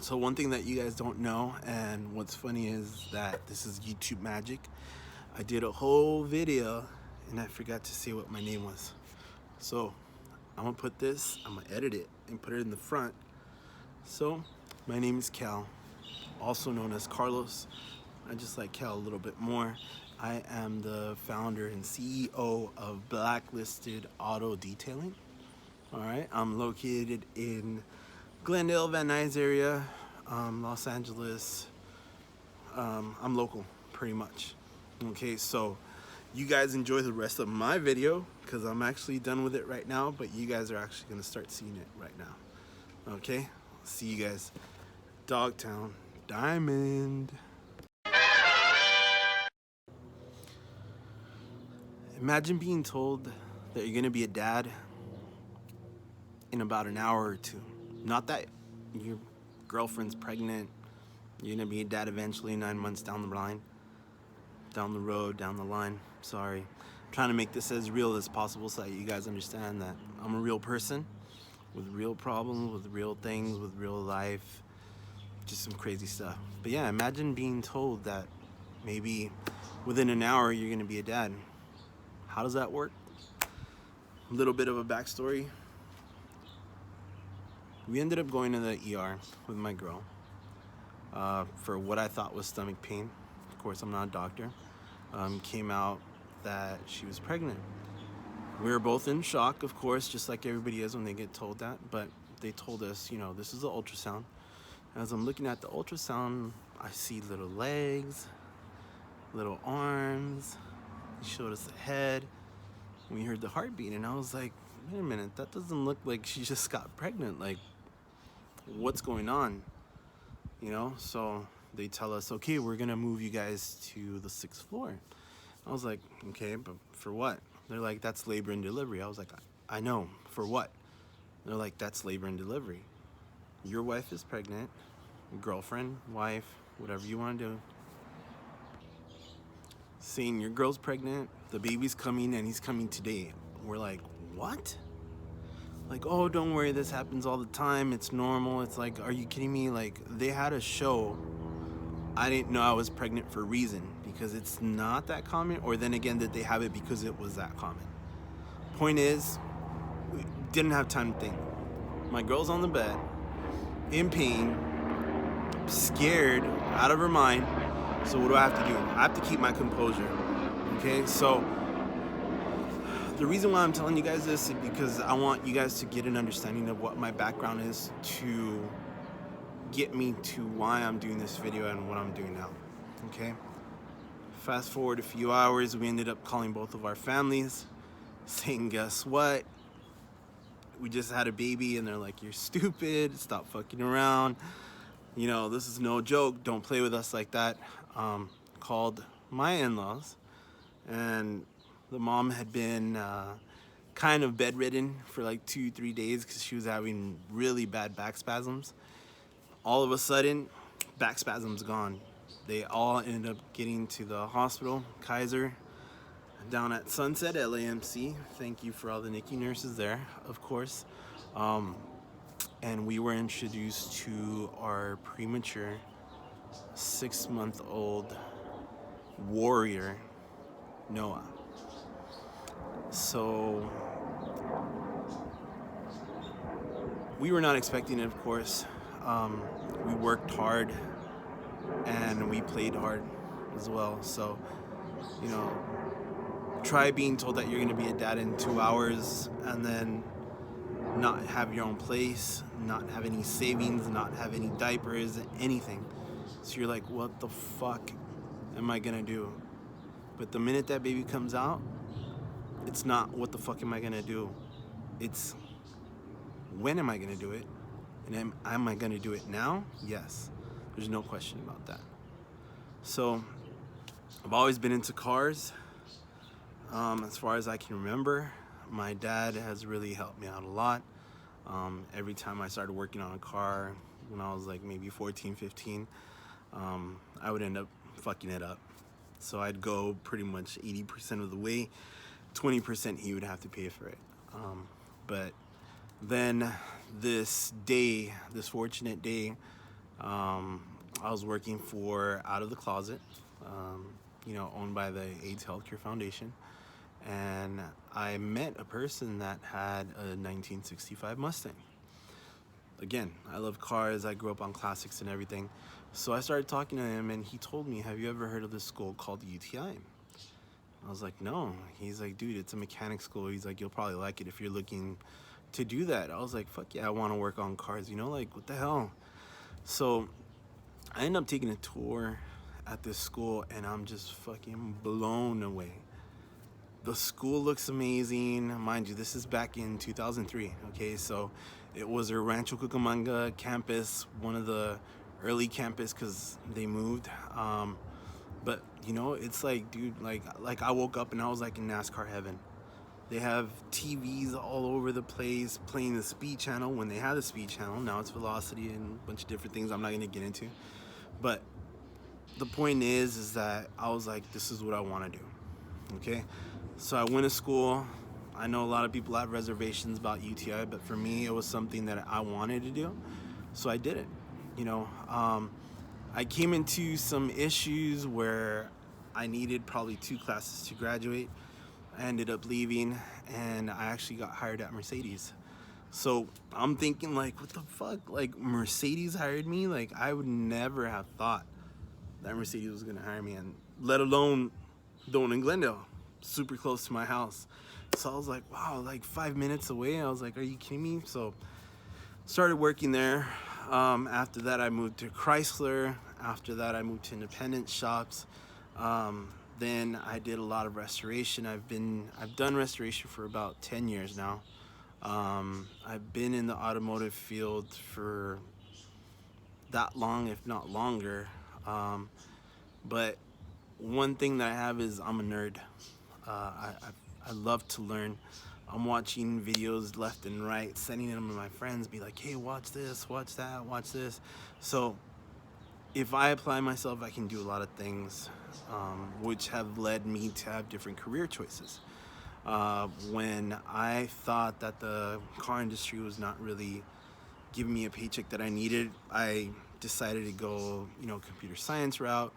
So one thing that you guys don't know, and what's funny is that this is YouTube magic. I did a whole video and I forgot to say what my name was. So I'm gonna put this, I'm gonna edit it and put it in the front. So my name is Cal, also known as Carlos. I just like Cal a little bit more. I am the founder and CEO of Blacklisted Auto Detailing. All right, I'm located in Glendale, Van Nuys area, Los Angeles. I'm local, pretty much. Okay, so you guys enjoy the rest of my video because I'm actually done with it right now, but you guys are actually gonna start seeing it right now. Okay, see you guys. Dogtown Diamond. Imagine being told that you're gonna be a dad in about an hour or two. Not that your girlfriend's pregnant, you're gonna be a dad eventually 9 months down the line, down the road, down the line. Sorry. I'm trying to make this as real as possible so that you guys understand that I'm a real person with real problems, with real things, with real life, just some crazy stuff. But yeah, imagine being told that maybe within an hour you're gonna be a dad. How does that work? A little bit of a backstory. We ended up going to the ER with my girl for what I thought was stomach pain. Of course, I'm not a doctor. Came out that she was pregnant. We were both in shock, of course, just like everybody is when they get told that. But they told us, you know, this is the ultrasound. As I'm looking at the ultrasound, I see little legs, little arms. They showed us the head. We heard the heartbeat, and I was like, wait a minute, that doesn't look like she just got pregnant. Like, what's going on? You know, so they tell us, okay, we're gonna move you guys to the 6th floor. I was like, okay, but for what? They're like, that's labor and delivery. I was like, I know, for what? They're like, that's labor and delivery. Your wife is pregnant, girlfriend, wife, whatever you want to do. Saying your girl's pregnant, the baby's coming, and he's coming today. We're like, what? Like, oh, don't worry, this happens all the time, it's normal. It's like, are you kidding me? Like, they had a show. I didn't know I was pregnant for a reason, because it's not that common, or then again, did they have it because it was that common? Point is, we didn't have time to think. My girl's on the bed, in pain, scared, out of her mind. So what do I have to do? I have to keep my composure. Okay, so the reason why I'm telling you guys this is because I want you guys to get an understanding of what my background is to get me to why I'm doing this video and what I'm doing now. Okay, fast forward a few hours, we ended up calling both of our families, saying, guess what? We just had a baby, and they're like, you're stupid, stop fucking around. You know, this is no joke, don't play with us like that. Called my in-laws, and the mom had been kind of bedridden for like 2-3 days because she was having really bad back spasms. All of a sudden, back spasms gone. They all ended up getting to the hospital, Kaiser, down at Sunset LAMC. Thank you for all the NICU nurses there, of course. And we were introduced to our premature 6-month-old warrior, Noah. So we were not expecting it, of course. We worked hard and we played hard as well. So, you know, try being told that you're going to be a dad in 2 hours and then not have your own place, not have any savings, not have any diapers, anything. So you're like, what the fuck am I going to do? But the minute that baby comes out, it's not what the fuck am I going to do? It's when am I going to do it? And am I going to do it now? Yes. There's no question about that. So I've always been into cars. As far as I can remember, my dad has really helped me out a lot. Every time I started working on a car when I was like maybe 14, 15, I would end up fucking it up. So I'd go pretty much 80% of the way, 20% he would have to pay for it. But then this day, this fortunate day, Um, I was working for Out of the Closet, um, owned by the AIDS Healthcare Foundation. And I met a person that had a 1965 Mustang. Again, I love cars. I grew up on classics and everything. So I started talking to him, and he told me, "Have you ever heard of this school called UTI?" I was like, "No." He's like, "Dude, it's a mechanic school." He's like, "You'll probably like it if you're looking to do that." I was like, "Fuck yeah, I want to work on cars, like, what the hell?" So I ended up taking a tour at this school, and I'm just fucking blown away. The school looks amazing. Mind you, this is back in 2003, okay? So it was a Rancho Cucamonga campus, one of the early campus because they moved. But it's like, dude, like I woke up and I was like in NASCAR heaven. They have TVs all over the place playing the speed channel when they had the speed channel. Now it's velocity and a bunch of different things I'm not gonna get into. But the point is that I was like, this is what I want to do. Okay, so I went to school. I know a lot of people have reservations about UTI, but for me, it was something that I wanted to do, so I did it. You know, um, I came into some issues where I needed probably 2 classes to graduate. I ended up leaving, and I actually got hired at Mercedes. So I'm thinking, like, what the fuck? Like, Mercedes hired me? Like, I would never have thought that Mercedes was gonna hire me, and let alone doing in Glendale, super close to my house. So I was like, wow, like 5 minutes away. I was like, are you kidding me? So started working there. After that, I moved to Chrysler. After that, I moved to independent shops. Then I did a lot of restoration. I've done restoration for about 10 years now. I've been in the automotive field for that long, if not longer. Um, but one thing that I have is I'm a nerd. I love to learn. I'm watching videos left and right, sending them to my friends, be like, hey, watch this, watch that, watch this. So if I apply myself, I can do a lot of things, which have led me to have different career choices. When I thought that the car industry was not really giving me a paycheck that I needed, I decided to go, computer science route,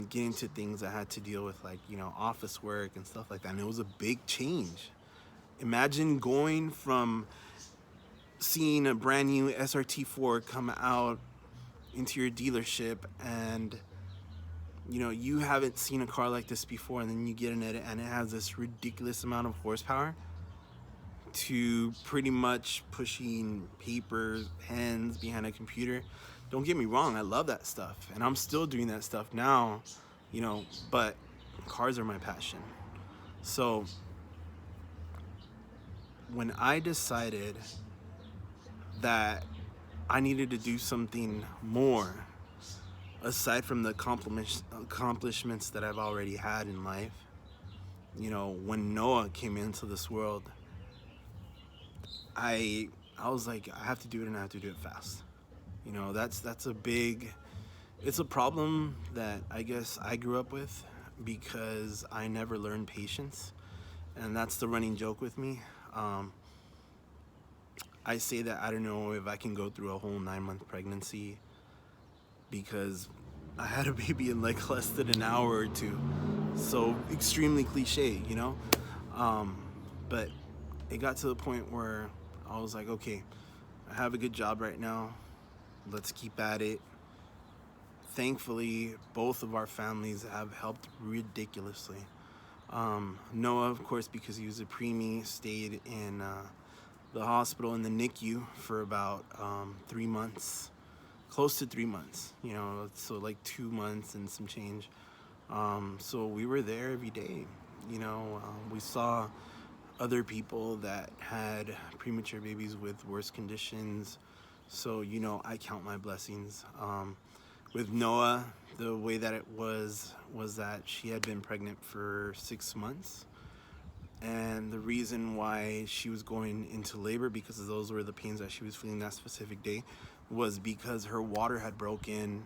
get into things that had to deal with like, office work and stuff like that. And it was a big change. Imagine going from seeing a brand new SRT4 come out into your dealership, and you haven't seen a car like this before, and then you get in it and it has this ridiculous amount of horsepower, to pretty much pushing paper pens behind a computer. Don't get me wrong, I love that stuff, and I'm still doing that stuff now, but cars are my passion. So when I decided that I needed to do something more aside from the accomplishments that I've already had in life, when Noah came into this world, I I was like, I have to do it, and I have to do it fast. That's a big, it's a problem that I guess I grew up with because I never learned patience, and that's the running joke with me. Um, I say that I don't know if I can go through a whole 9 month pregnancy because I had a baby in like less than an hour or two. So extremely cliche. Um, but it got to the point where I was like, okay, I have a good job right now. Let's keep at it. Thankfully, both of our families have helped ridiculously. Noah, of course, because he was a preemie, stayed in the hospital in the NICU for about 3 months, close to 3 months, so like 2 months and some change. So we were there every day. We saw other people that had premature babies with worse conditions. So, I count my blessings. With Noah, the way that it was that she had been pregnant for 6 months. And the reason why she was going into labor, because those were the pains that she was feeling that specific day, was because her water had broken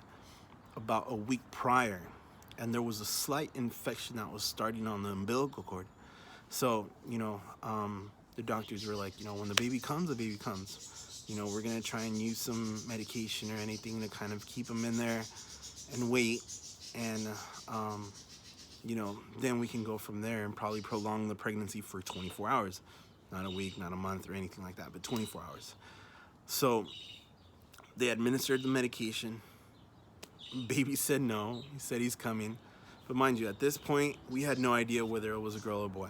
about a week prior. And there was a slight infection that was starting on the umbilical cord. So, the doctors were like, when the baby comes, the baby comes. We're gonna try and use some medication or anything to kind of keep him in there and wait, and then we can go from there and probably prolong the pregnancy for 24 hours, not a week, not a month, or anything like that, but 24 hours. So they administered the medication. Baby said no. He said he's coming. But mind you, at this point, we had no idea whether it was a girl or boy.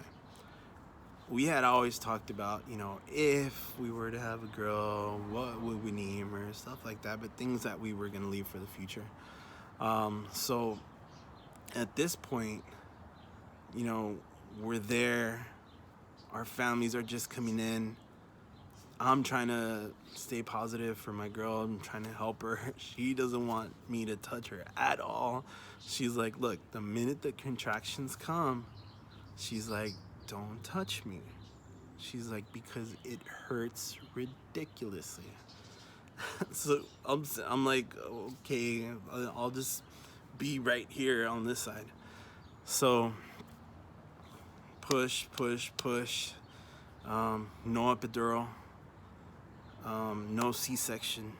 We had always talked about, if we were to have a girl, what would we name her, stuff like that, but things that we were going to leave for the future. So at this point, we're there. Our families are just coming in. I'm trying to stay positive for my girl. I'm trying to help her. She doesn't want me to touch her at all. She's like, look, the minute the contractions come, she's like, don't touch me. She's like, because it hurts ridiculously. So I'm like, okay, I'll just be right here on this side. So push. No epidural. No C-section,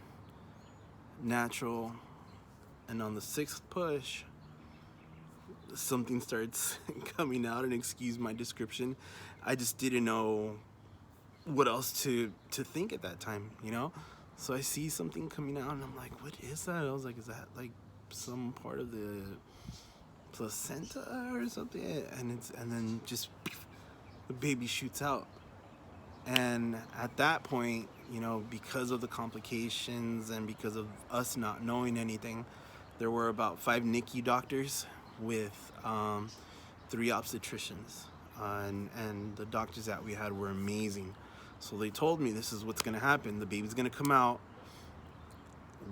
natural, and on the 6th push, something starts coming out, and excuse my description, I just didn't know what else to think at that time, So I see something coming out, and I'm like, what is that? I was like, is that like some part of the placenta or something? And then just the baby shoots out. And at that point, because of the complications and because of us not knowing anything, there were about 5 NICU doctors with 3 obstetricians. And the doctors that we had were amazing. So they told me, this is what's going to happen. The baby's going to come out.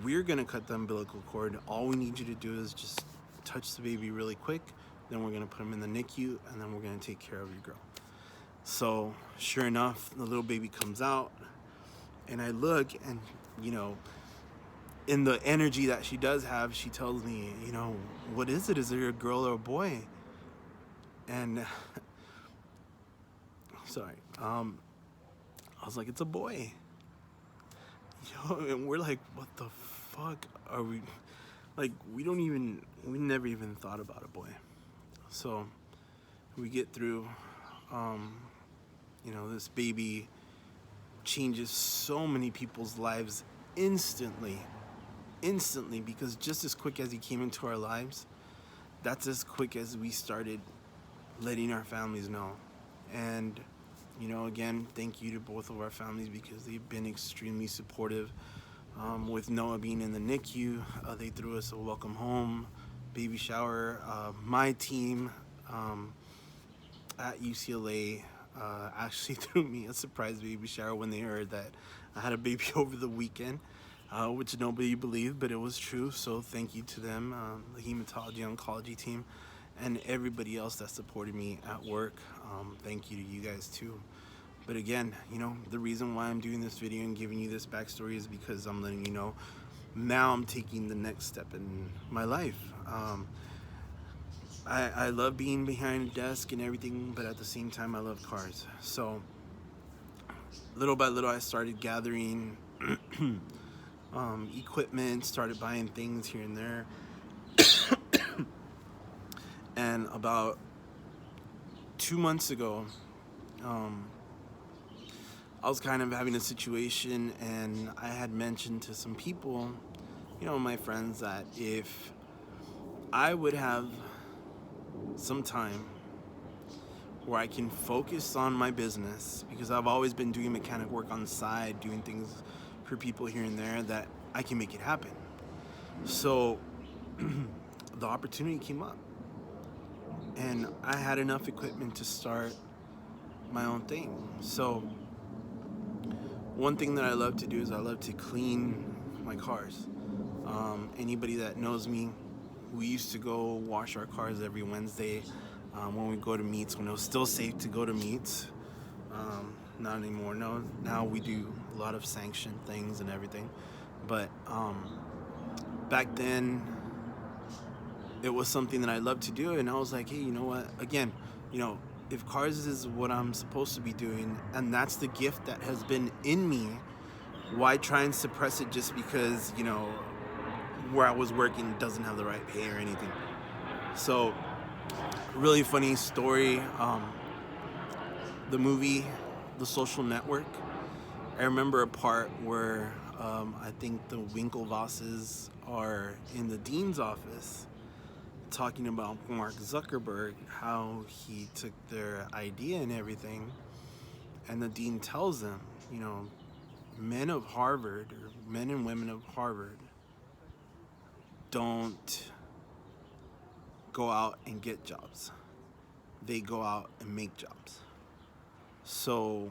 We're going to cut the umbilical cord. All we need you to do is just touch the baby really quick. Then we're going to put him in the NICU, and then we're going to take care of your girl. So sure enough, the little baby comes out, and I look, and in the energy that she does have, she tells me, what is it? Is it a girl or a boy? And sorry, I was like, it's a boy. And we're like, what the fuck are we? Like, we never even thought about a boy. So we get through. This baby changes so many people's lives instantly, because just as quick as he came into our lives, that's as quick as we started letting our families know. And, again, thank you to both of our families, because they've been extremely supportive. With Noah being in the NICU, they threw us a welcome home baby shower. My team at UCLA actually threw me a surprise baby shower when they heard that I had a baby over the weekend, which nobody believed, but it was true. So thank you to them, the hematology oncology team, and everybody else that supported me at work. Thank you to you guys too. But again, the reason why I'm doing this video and giving you this backstory is because I'm letting you know now I'm taking the next step in my life. I love being behind a desk and everything, but at the same time, I love cars. So little by little, I started gathering equipment, started buying things here and there. And about 2 months ago, I was kind of having a situation, and I had mentioned to some people, my friends, that if I would have some time where I can focus on my business, because I've always been doing mechanic work on the side, doing things for people here and there, that I can make it happen. So the opportunity came up, and I had enough equipment to start my own thing. So one thing that I love to do is I love to clean my cars. Anybody that knows me, we used to go wash our cars every Wednesday when we go to meets, when it was still safe to go to meets. Not anymore. No, now we do a lot of sanctioned things and everything. But back then, it was something that I loved to do, and I was like, hey, you know what? Again, if cars is what I'm supposed to be doing, and that's the gift that has been in me why try and suppress it just because, you know, where I was working doesn't have the right pay or anything. So, really funny story. The movie, The Social Network. I remember a part where I think the Winklevosses are in the dean's office talking about Mark Zuckerberg, how he took their idea and everything, and the dean tells them, you know, men of Harvard, or men and women of Harvard, don't go out and get jobs. They go out and make jobs. So,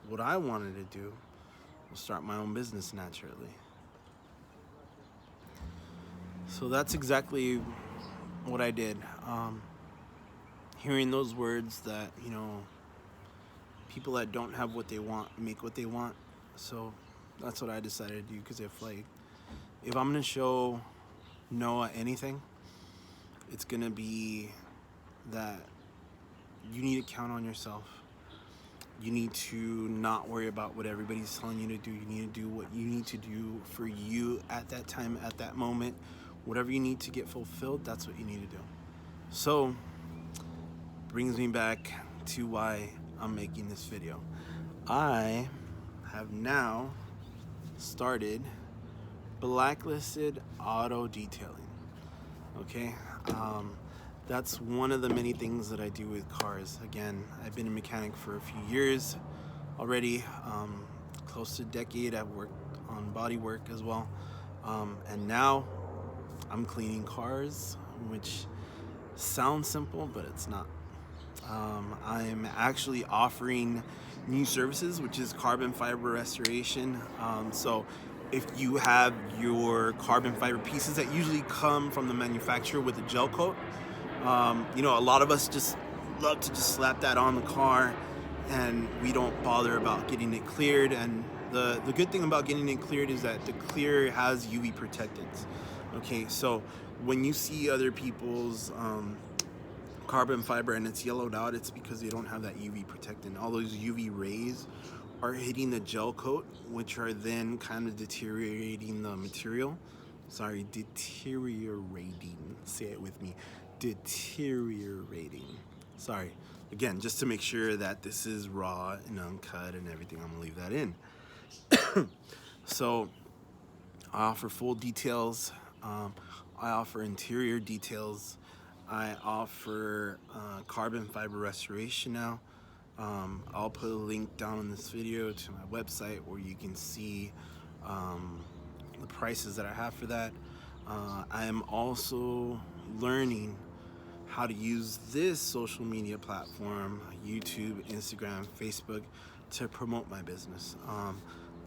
what I wanted to do was start my own business naturally. So, that's exactly what I did. Hearing those words that, you know, people that don't have what they want make what they want. So, that's what I decided to do, because if I'm gonna show Noah anything, it's gonna be that you need to count on yourself. You need to not worry about what everybody's telling you to do. You need to do what you need to do for you at that time, at that moment. Whatever you need to get fulfilled, that's what you need to do. So, brings me back to why I'm making this video. I have now started blacklisted auto detailing. Okay, that's one of the many things that I do with cars. Again, I've been a mechanic for a few years already, close to a decade. I've worked on body work as well, and now I'm cleaning cars, which sounds simple, but it's not. I'm actually offering new services, which is carbon fiber restoration. So if you have your carbon fiber pieces that usually come from the manufacturer with a gel coat, you know, a lot of us just love to just slap that on the car, and we don't bother about getting it cleared. And the good thing about getting it cleared is that the clear has UV protectants. Okay, so when you see other people's carbon fiber and it's yellowed out, it's because they don't have that UV protectant. All those UV rays are hitting the gel coat, which are then kind of deteriorating the material. Sorry, deteriorating. Say it with me. Deteriorating. Sorry. Again, just to make sure that this is raw and uncut and everything, I'm gonna leave that in. So, I offer full details. I offer interior details. I offer carbon fiber restoration now. I'll put a link down in this video to my website where you can see the prices that I have for that. I am also learning how to use this social media platform, YouTube, Instagram, Facebook, to promote my business.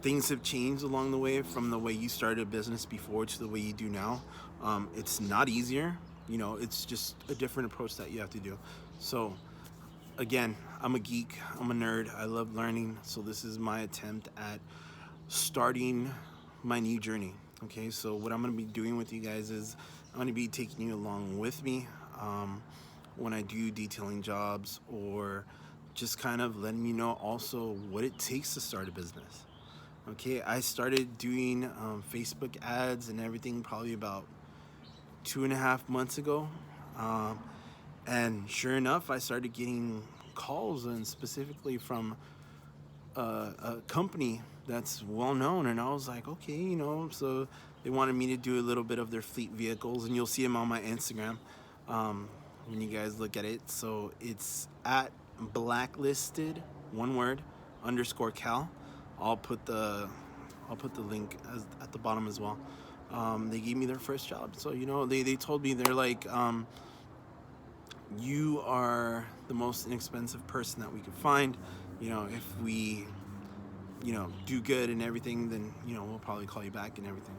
Things have changed along the way, from the way you started a business before to the way you do now. It's not easier, you know, it's just a different approach that you have to do. So again, I'm a geek, I'm a nerd, I love learning, so this is my attempt at starting my new journey. Okay, so what I'm going to be doing with you guys is I'm going to be taking you along with me when I do detailing jobs, or just kind of letting you know also what it takes to start a business. Okay, I started doing Facebook ads and everything probably about 2.5 months ago. And sure enough, I started getting calls, and specifically from a company that's well known. And I was like, okay, you know, so they wanted me to do a little bit of their fleet vehicles, and you'll see them on my Instagram when you guys look at it. So it's at blacklisted, one word, underscore Cal. I'll put the link at the bottom as well. They gave me their first job, so you know, they told me, they're like, you are the most inexpensive person that we could find. You know, if we, you know, do good and everything, then, you know, we'll probably call you back and everything.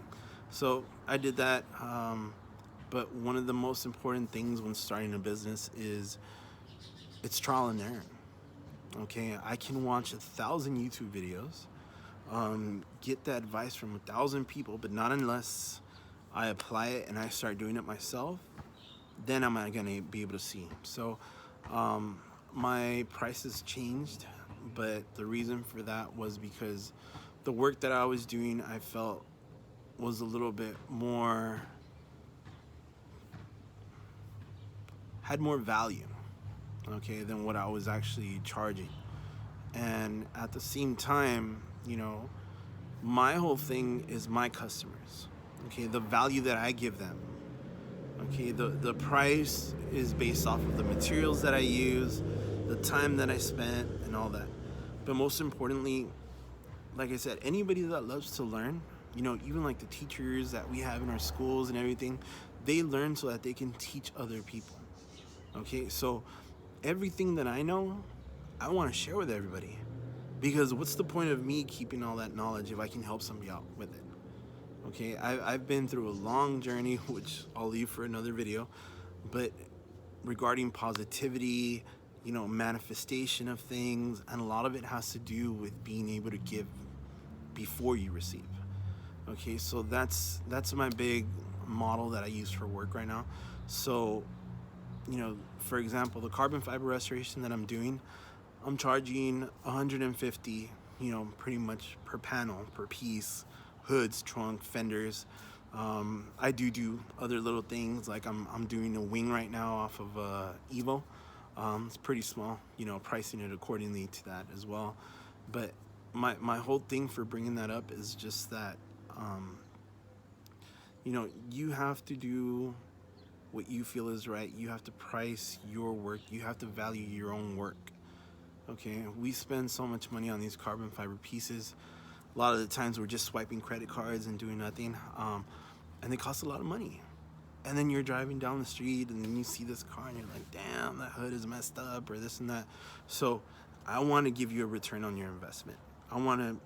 So I did that. But one of the most important things when starting a business is it's trial and error. Okay, I can watch 1,000 YouTube videos, get that advice from 1,000 people, but not unless I apply it and I start doing it myself, then am I gonna be able to see. So my prices changed, but the reason for that was because the work that I was doing, I felt was a little bit more, had more value, okay, than what I was actually charging. And at the same time, my whole thing is my customers, okay, the value that I give them. Okay, the price is based off of the materials that I use, the time that I spent, and all that. But most importantly, like I said, anybody that loves to learn, even like the teachers that we have in our schools and everything, they learn so that they can teach other people. Okay, so everything that I know, I want to share with everybody. Because what's the point of me keeping all that knowledge if I can help somebody out with it? Okay, I've been through a long journey, which I'll leave for another video, but regarding positivity, manifestation of things, and a lot of it has to do with being able to give before you receive. Okay, so that's my big model that I use for work right now. So, for example, the carbon fiber restoration that I'm doing, I'm charging 150, pretty much per panel, per piece, hoods, trunk, fenders. I do other little things, like I'm doing a wing right now off of Evo. It's pretty small, pricing it accordingly to that as well. But my whole thing for bringing that up is just that, you have to do what you feel is right. You have to price your work. You have to value your own work. Okay, we spend so much money on these carbon fiber pieces. A lot of the times we're just swiping credit cards and doing nothing, and they cost a lot of money. And then you're driving down the street and then you see this car and you're like, damn, that hood is messed up, or this and that. So I want to give you a return on your investment. I want to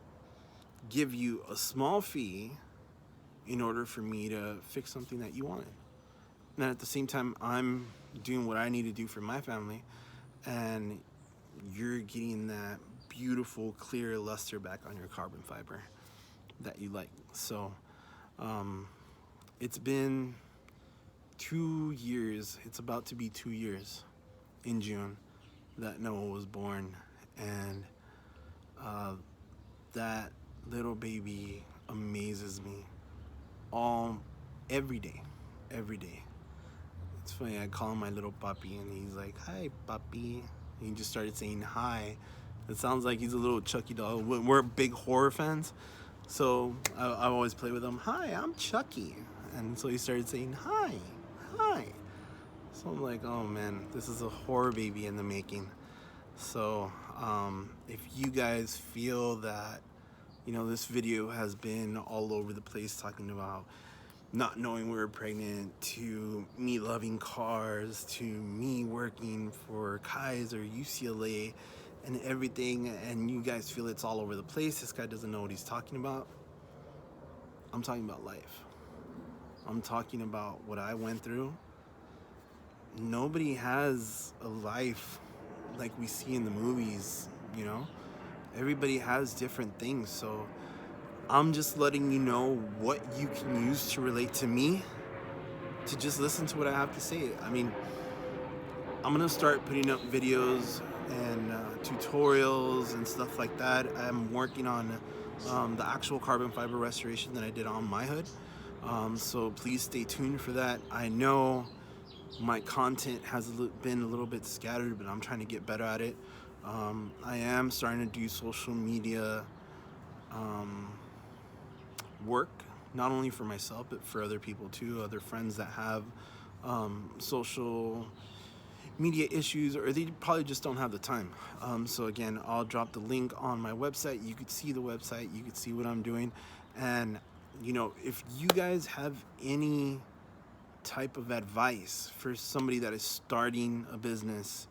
give you a small fee in order for me to fix something that you wanted. And at the same time, I'm doing what I need to do for my family, and you're getting that beautiful, clear luster back on your carbon fiber that you like. So it's been 2 years. It's about to be 2 years in June that Noah was born, and that little baby amazes me every day, every day. It's funny, I call him my little puppy, and he's like, hi, puppy. And he just started saying hi. It sounds like he's a little Chucky doll. We're big horror fans, so I always play with him. Hi, I'm Chucky. And so he started saying, hi, hi. So I'm like, oh man, this is a horror baby in the making. So if you guys feel that, this video has been all over the place talking about not knowing we were pregnant, to me loving cars, to me working for Kaiser, UCLA, and everything, and you guys feel it's all over the place, this guy doesn't know what he's talking about, I'm talking about life. I'm talking about what I went through. Nobody has a life like we see in the movies, Everybody has different things, so I'm just letting you know what you can use to relate to me, to just listen to what I have to say. I mean, I'm gonna start putting up videos and tutorials and stuff like that. I'm working on the actual carbon fiber restoration that I did on my hood. So please stay tuned for that. I know my content has been a little bit scattered, but I'm trying to get better at it. I am starting to do social media work, not only for myself, but for other people too, other friends that have social media issues, or they probably just don't have the time. So again, I'll drop the link on my website. You could see the website, you could see what I'm doing. And if you guys have any type of advice for somebody that is starting a business,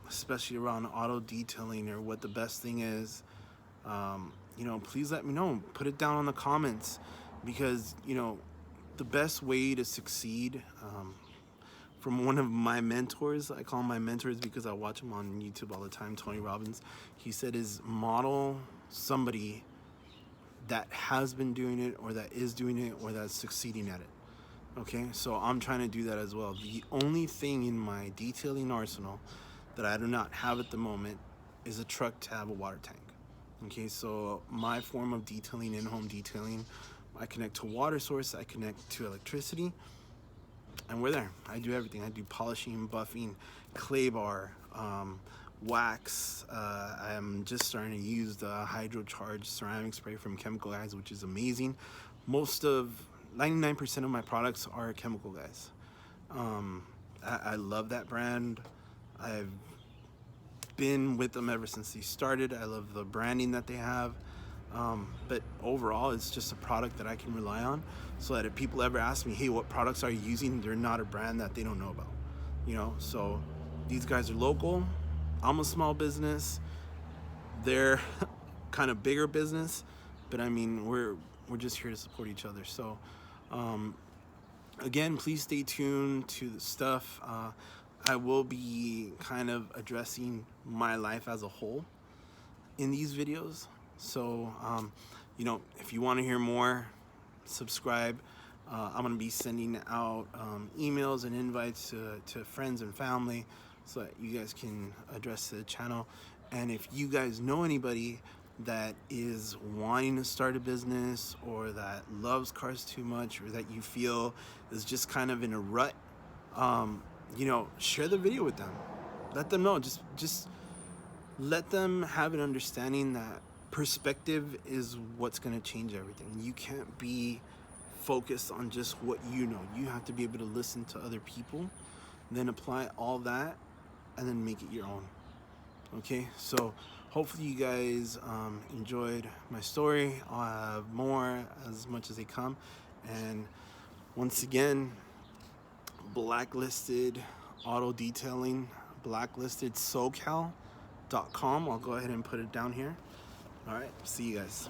especially around auto detailing, or what the best thing is, please let me know. Put it down in the comments, because the best way to succeed, from one of my mentors, I call them my mentors because I watch them on YouTube all the time, Tony Robbins, he said, is model somebody that has been doing it, or that is doing it, or that's succeeding at it. Okay, so I'm trying to do that as well. The only thing in my detailing arsenal that I do not have at the moment is a truck to have a water tank. Okay, so my form of detailing, in-home detailing, I connect to water source, I connect to electricity, and we're there. I do everything. I do polishing, buffing, clay bar, wax. I'm just starting to use the hydrocharged ceramic spray from Chemical Guys, which is amazing. Most of 99% of my products are Chemical Guys. I love that brand. I've been with them ever since they started. I love the branding that they have. But overall, it's just a product that I can rely on, so that if people ever ask me, hey, what products are you using, they're not a brand that they don't know about. So these guys are local. I'm a small business. They're kind of bigger business, but I mean, we're just here to support each other. So again, please stay tuned to the stuff. I will be kind of addressing my life as a whole in these videos. So, if you want to hear more, subscribe. I'm going to be sending out emails and invites to friends and family so that you guys can address the channel. And if you guys know anybody that is wanting to start a business, or that loves cars too much, or that you feel is just kind of in a rut, share the video with them. Let them know. Just let them have an understanding that perspective is what's going to change everything. You can't be focused on just what you know. You have to be able to listen to other people, then apply all that, and then make it your own. Okay, so hopefully you guys enjoyed my story. I'll have more as much as they come. And once again, Blacklisted Auto Detailing, Blacklisted SoCal.com. I'll go ahead and put it down here. All right, see you guys.